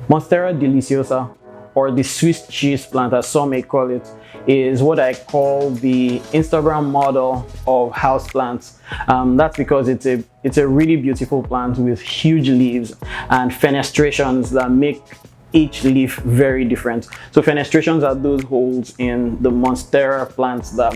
Monstera Deliciosa, or the Swiss cheese plant as some may call it, is what I call the Instagram model of houseplants. That's because it's a really beautiful plant with huge leaves and fenestrations that make each leaf very different. So fenestrations are those holes in the Monstera plants that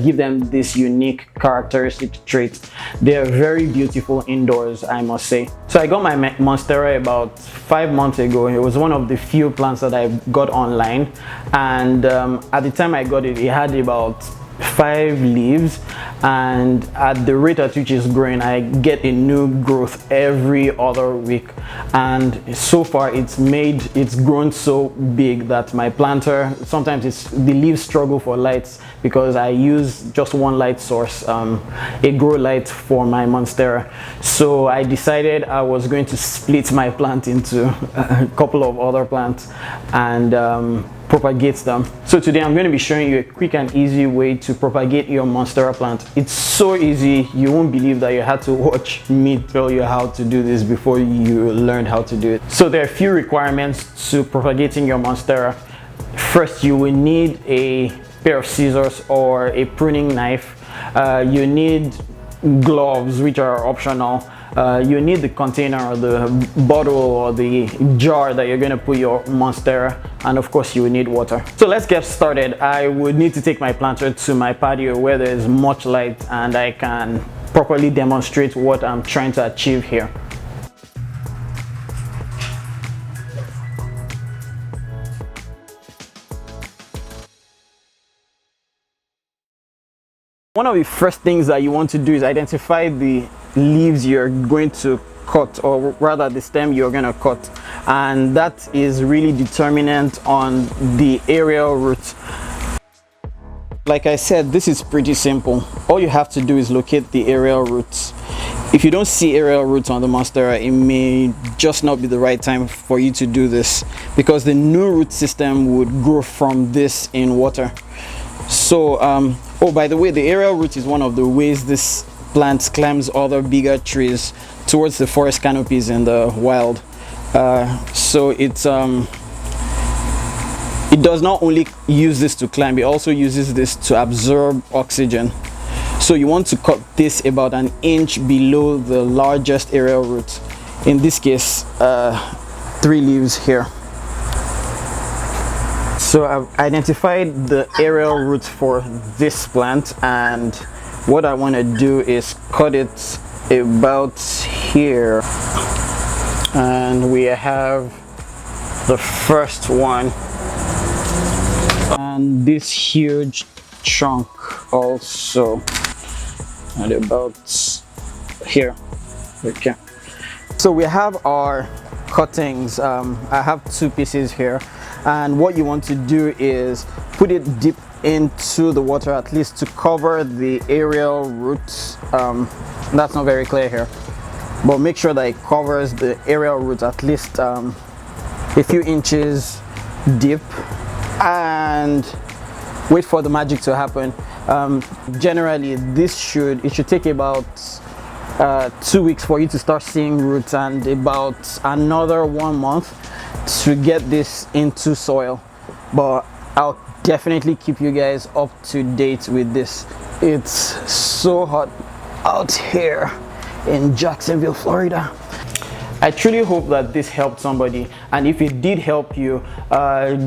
give them this unique characteristic trait. They are very beautiful indoors, I must say. So I got my Monstera about 5 months ago. It was one of the few plants that I got online, and at the time I got it, it had about 5 leaves, and at the rate at which it's growing, I get a new growth every other week, and so far it's grown so big that my planter, sometimes the leaves struggle for lights because I use just one light source, a grow light for my Monstera. So I decided I was going to split my plant into a couple of other plants and propagate them. So today I'm going to be showing you a quick and easy way to propagate your Monstera plant. It's so easy, you won't believe that you had to watch me tell you how to do this before you learned how to do it. So there are a few requirements to propagating your Monstera. First, you will need a pair of scissors or a pruning knife. You need gloves, which are optional. You need the container or the bottle or the jar that you're going to put your Monstera, and of course you will need water. So let's get started. I would need to take my planter to my patio where there is much light and I can properly demonstrate what I'm trying to achieve here. One of the first things that you want to do is identify the leaves you're going to cut, or rather the stem you're going to cut, and that is really determinant on the aerial root. Like I said, this is pretty simple. All you have to do is locate the aerial roots. If you don't see aerial roots on the Monstera, it may just not be the right time for you to do this, because the new root system would grow from this in water. So oh, by the way, the aerial root is one of the ways this plant climbs other bigger trees towards the forest canopies in the wild. So it does not only use this to climb, it also uses this to absorb oxygen. So you want to cut this about an inch below the largest aerial root. In this case, 3 leaves here. So I've identified the aerial root for this plant, and what I want to do is cut it about here, and we have the first one, and this huge chunk also at about here. Okay, so we have our cuttings. I have 2 pieces here, and what you want to do is put it deep into the water, at least to cover the aerial roots. That's not very clear here, but make sure that it covers the aerial roots at least a few inches deep, and wait for the magic to happen. Generally it should take about 2 weeks for you to start seeing roots, and about another 1 month to get this into soil. But I'll definitely keep you guys up to date with this. It's so hot out here in Jacksonville, Florida. I truly hope that this helped somebody, and if it did help you,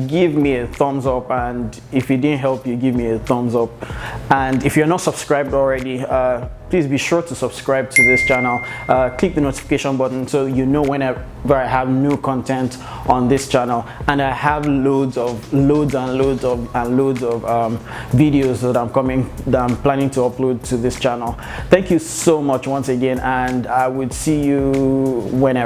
give me a thumbs up, and if it didn't help you, give me a thumbs up. And if you're not subscribed already, please be sure to subscribe to this channel. Click the notification button so you know whenever I have new content on this channel, and I have loads of videos that I'm planning to upload to this channel. Thank you so much once again, and I would see you whenever.